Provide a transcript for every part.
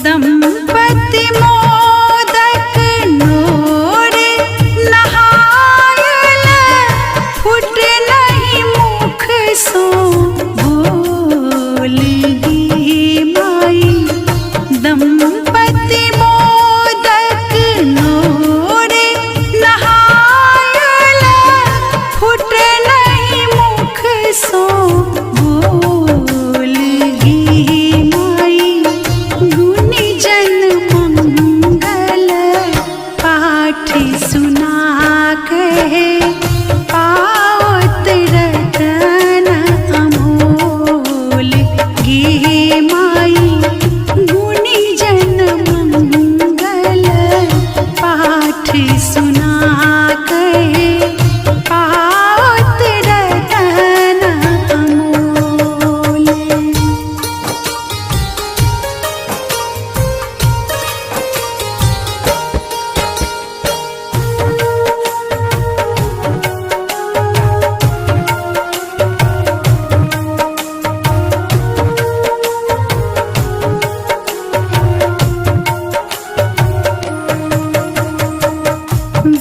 दंपति मोदक नोर नहायल, फुट नहीं मुख सो बोलगी माई। दंपति मोदक नोर नहायल, फुट नहीं मुख सो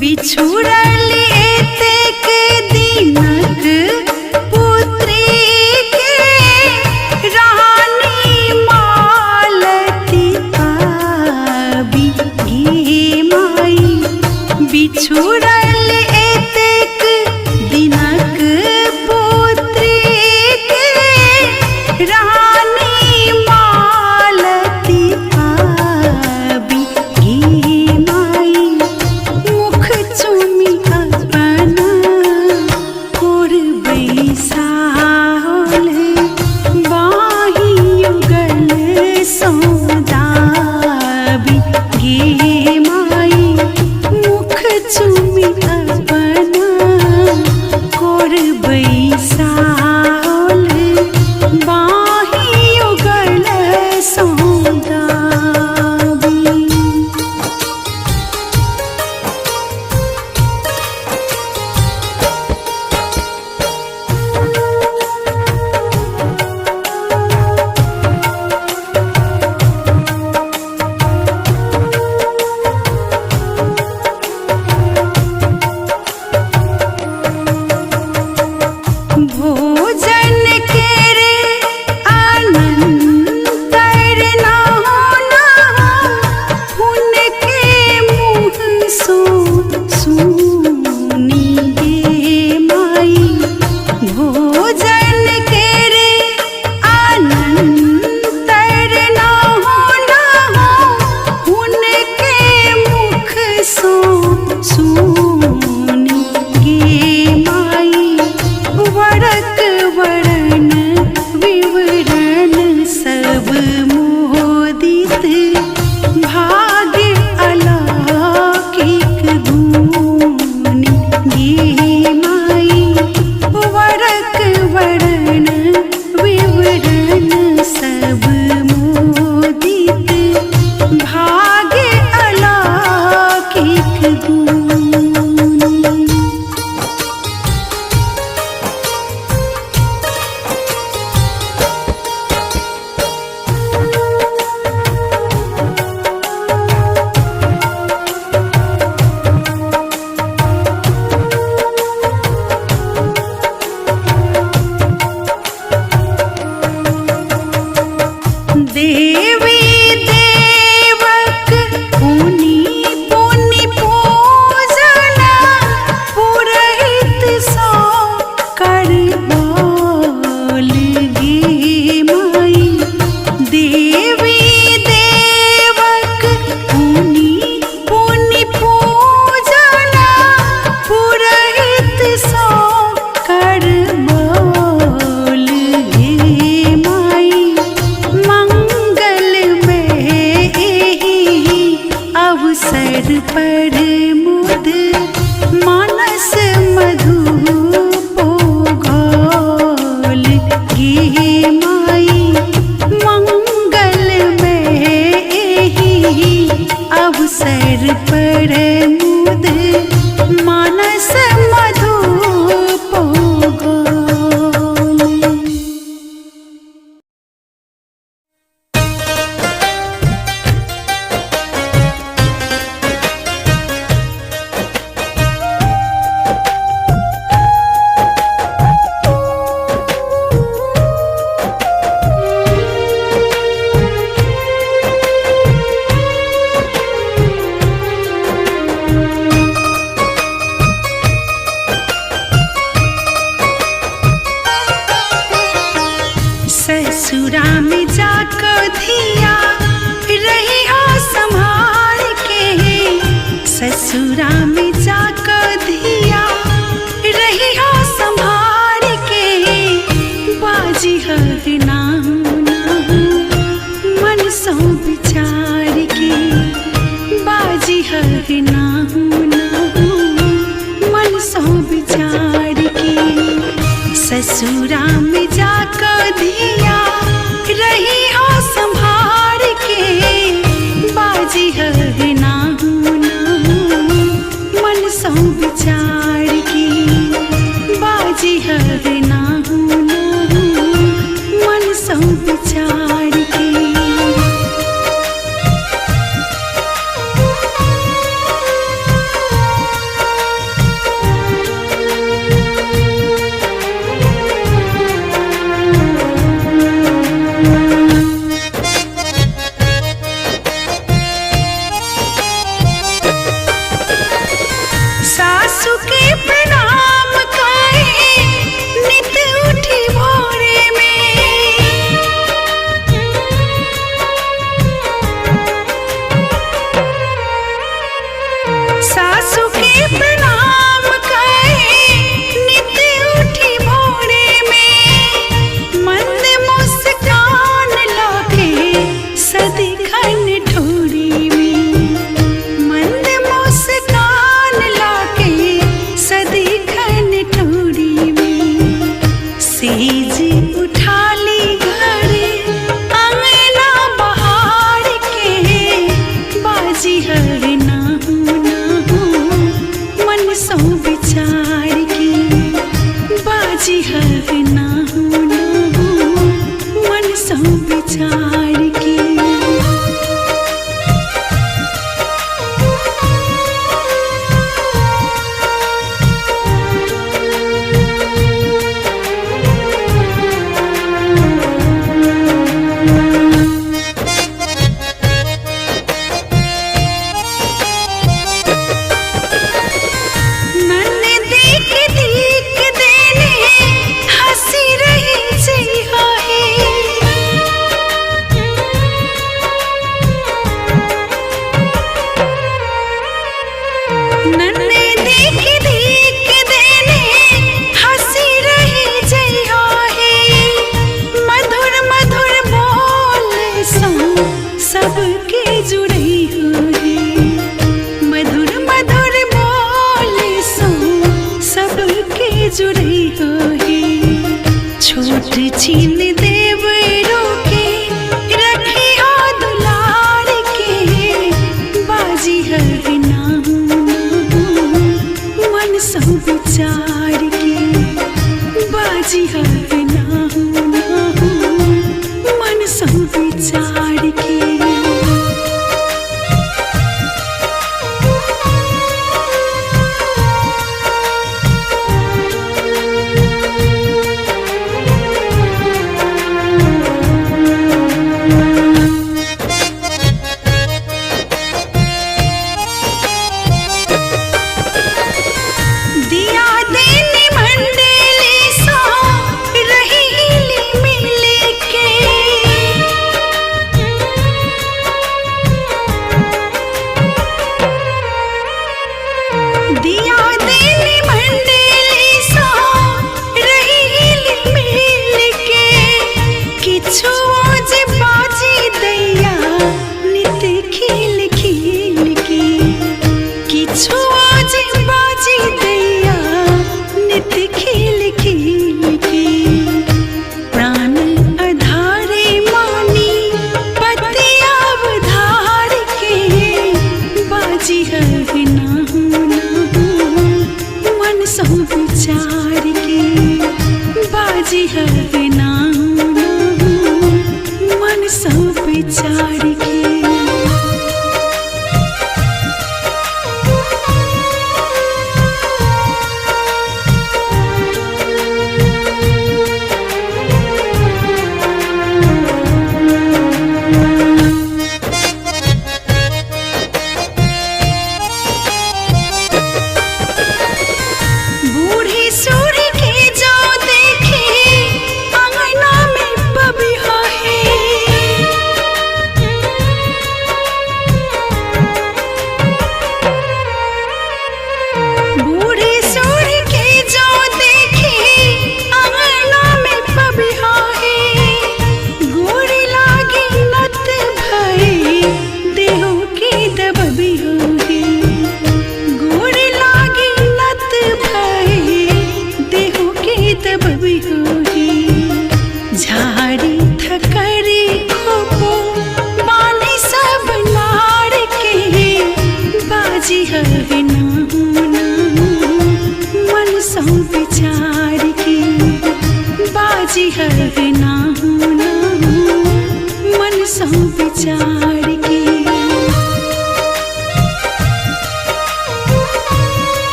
बिछुड़ल एतेक दिनक पुत्री के, रानी मालती पाबी गे माई। बिछुड़ल एतेक दिनक पुत्री के, रानी मालती पाबी गे माई। मुख चुमी अपना कोर बैसाल, बाही युगल सौदाबी गे माई। मुख चुमी अपना कोर बैसाल, बाही युगल सौदाबी। भोजन केरे अनंतर ना होना, उनके मुँह सो सुनी गे माई। भोजन केरे अनंतर ना होना, उनके मुख सो सुनी गे माई। वरक वरण विवरण सब मोदित, भाग्य अलौकिक गुणी गे माई। वरक वरण विवरण सब मोदित, भाग्य अलौकिक गुणी। देवी देवक पुनि पुनि पूजना, पुरहित सो कर बोल गे माई। देवी देवक पुनि पुनि पूजना, पुरहित सो कर बोल गे माई। मंगल में एही अवसर पर मुद, मानस मधु पोघोल गे माई। मंगल में एही अवसर पर मुद, मानस मधु पोघोल। ससुरा में जाको दिया रही हो संभार के, बाजी है नाहू नाहू मन सौ विचार की, बाजी है नाहू नाहू मन सौ विचार की। सासु के प्रणाम काहे नित उठी भोरे में, सासु के प्रणाम काहे नित उठी भोरे में, मंद मुस्कान लाके सदिखन ठोरी में, मंद मुस्कान लाके सदिखन ठोरी में, सेज उठा ली घरे अंगना बहार के, बाजी है नाहू नाहू मन सौ विचार की, बाजी है नाहू नाहू मन सौ विचार की। नन्हे देख देख देने हंसी रही जइहा है, मधुर मधुर बोल सो सबके जुड़ई हो है, मधुर मधुर बोल सो सबके जुड़ई हो है, छोट छीन देवरो के रखी हो दुलार के, बाजी है नाहू मन सौ विचार की, बाजी है नाहू नाहू मन सौ विचार की। दिया देनी मंडली सो रही हिली मिल के, दिया देनी मंडली सो रही हिली मिल के, किछु आज बाजी दैया नित खिल खिल के, किछु आज बाजी दैया नित खिल खिल के, प्राण आधारे मानी पतिया उधार के, बाजी है नाहू नाहू मन सौ विचार के, बाजी है नाहू नाहू मन सौ विचार के। बूढ़ी सूढ़ी के जो देखे अंगना में बबिहा है, बूढ़ी सूढ़ी के जो देखे अंगना में बबिहा है, गोरी लागी नत भई देहो के दबबिहो है, गोरी लागी नत भई देहो के दबबिहो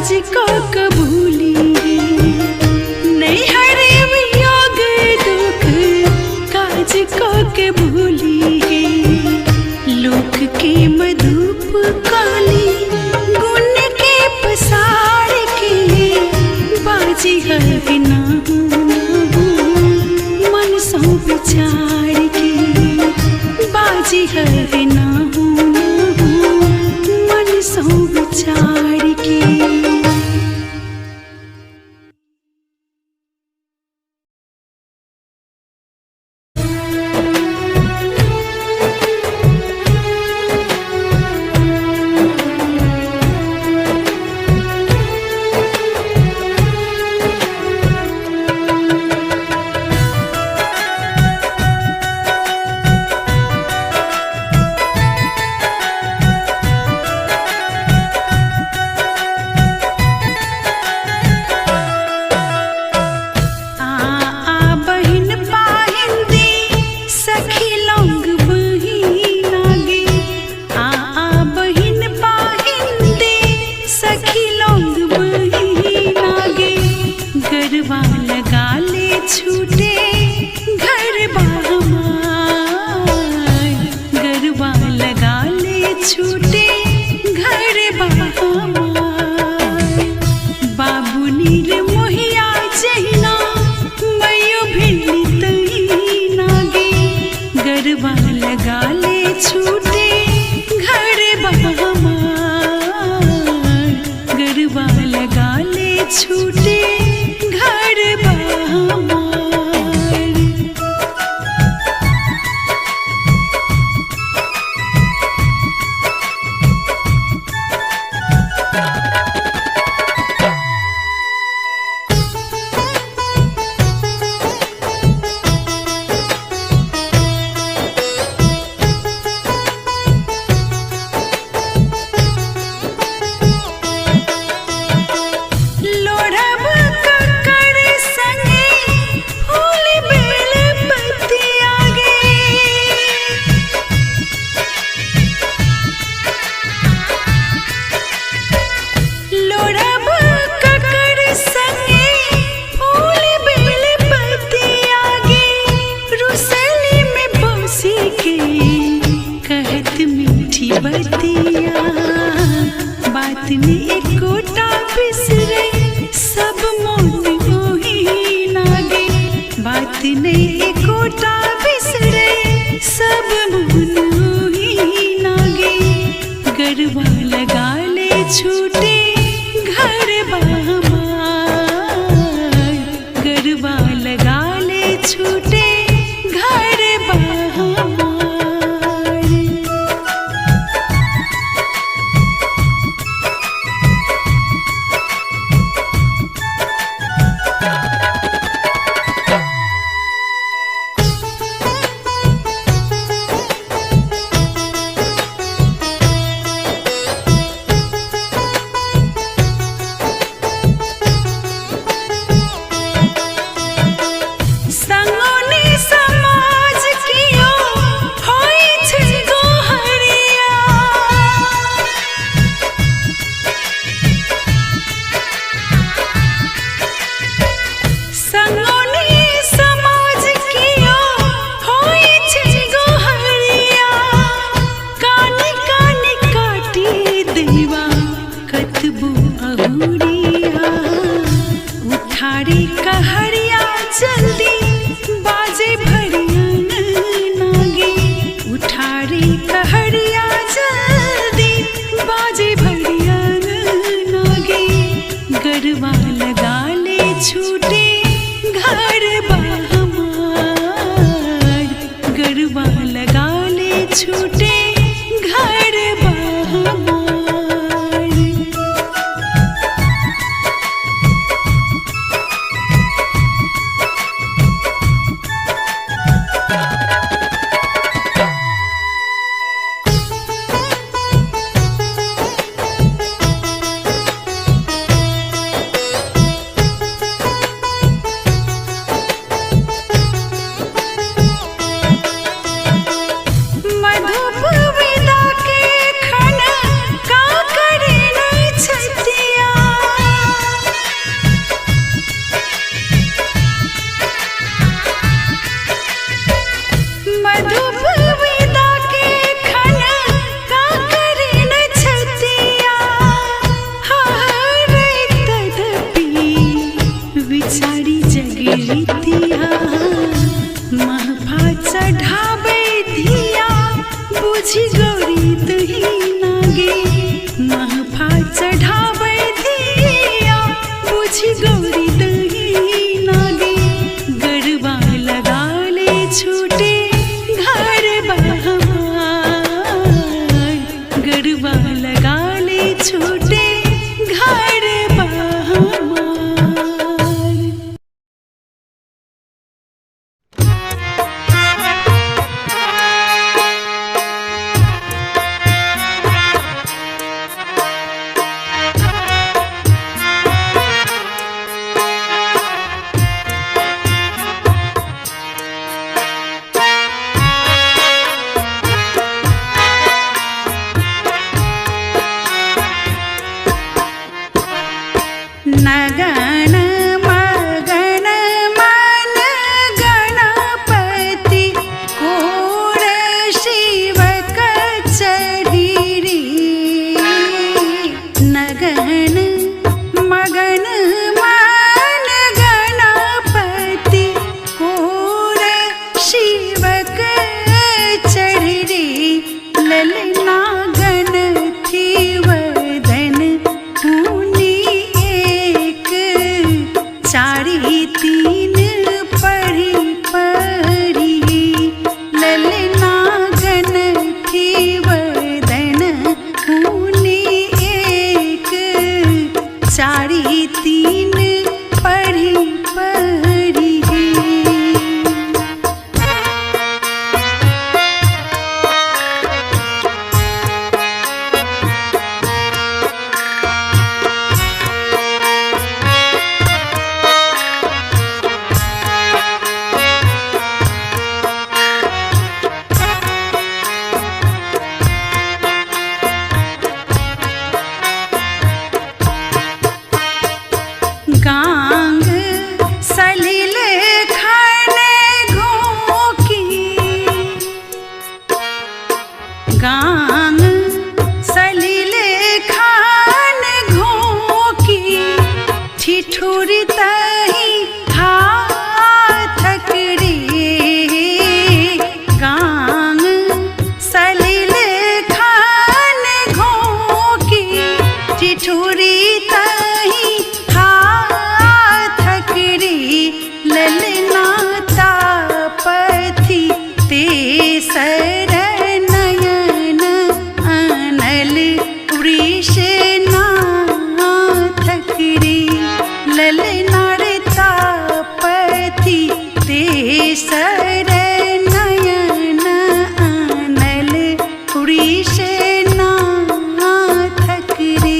काज को कबूली नहीं हरे वियोग दुख काज को कबूली लोक के मधुप काली गुण के पसार के बाजी है ना मन सौ विचार के बाजी है ना मन सौ विचार के। प्रीतिया महफा चढ़ावे धिया बुझी गौरी तुही नागे महफा चढ़ावे धिया बुझी गौरी तुही नागे गरबा लगा ले छूटे घर बहमार गरबा लगा ले छूटे घर बहमार। नगन मगन मन गणपति कोड शिव कचरी रे नगन मगन मन गणपति कोड शिव कचरी रे ललना गण थी वदन चारी तीन पढ़ी पढ़ी ललना गण थी वदन ऊनी एक चारी तीन पढ़ी पढ़ी। गांग सलिल खान घोकी गांग सलिल खान घोकी ठिठुरी तही हाथ रे गांग सलिल खान घोकी ठिठुरी तही ललना तापथि ते शरणयन अनल वृषनाथ रे ललना तापथि ते शरणयन अनल वृषनाथ रे।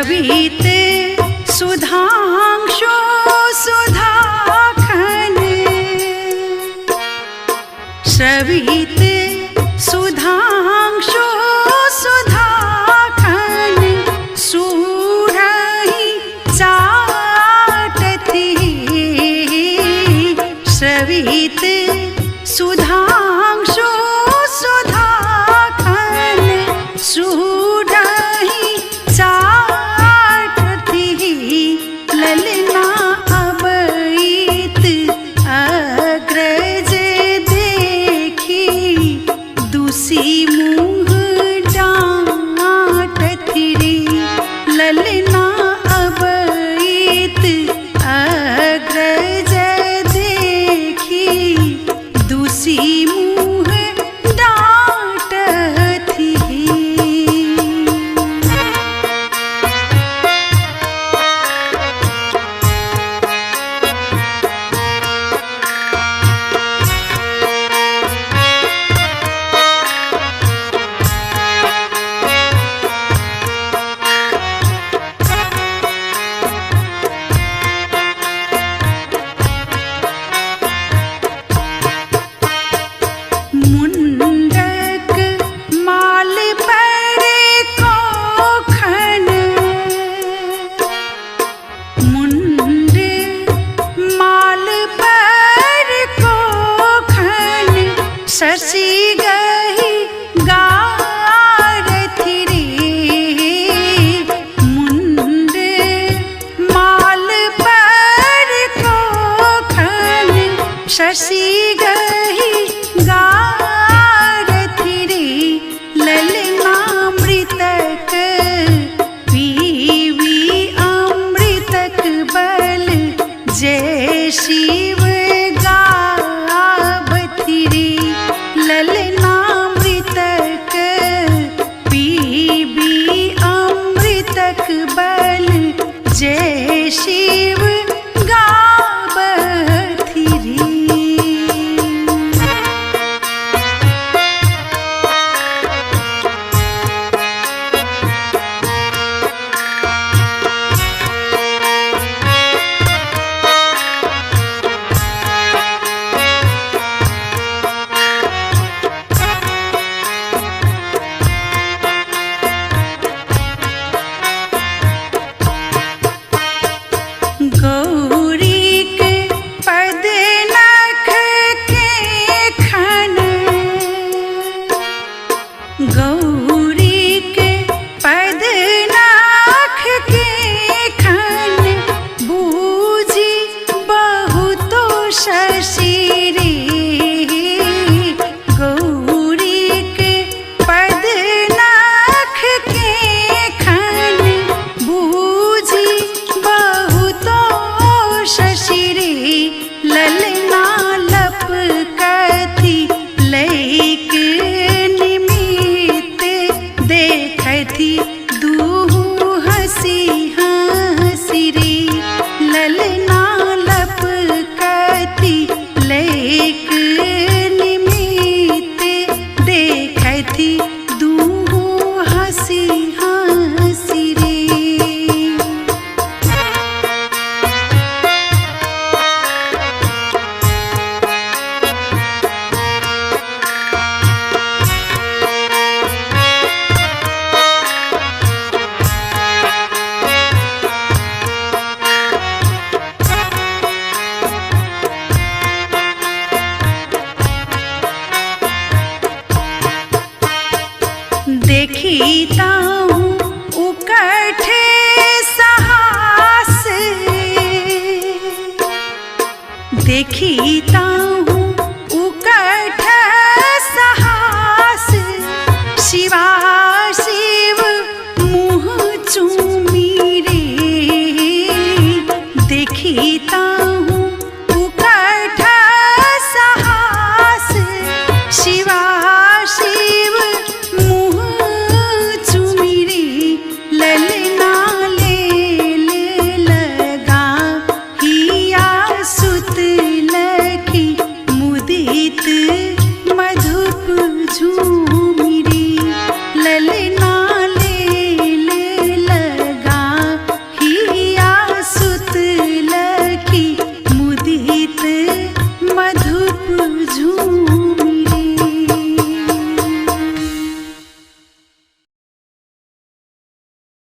श्रवित सुधांशु सुधाखन श्रवित सुधांशु सुधाखन सूरहि चाटथि श्रवित सुधांशु सुधाखन सूरहि चाटथि ललना अबैत अग्रज देखी दूसी मुँह डांटथि रे ललना अबैत अग्रज देखी दूसी मुँह डांटथि मुंडक माल पर कोखन मुंड माल पर कोखन शशि गही गारथि रे मुंड माल पर कोखन शशि गही गारथि रे ललनामृतक पीवी अमृतक बल जय शिव गावथि रे ललनामृतक पीवी अमृतक बल जय शिव गावथि रे। गौरीक पद नख के खन गौरीक पद नख के खन बूझी बहुतो शशि रे गौरीक पद नख के खन बूझी बहुतो शशि रे ललना लपकथि लैक निमित्त देखथि दूहु हँसी हँसी रे ललना लपकथि लैक निमित्त देखथि दूहु हँसी हँसी रे। देखीता हूँ उकठे साहस देखीता हूँ उकठ साहस शिवा शिव मुँह चूं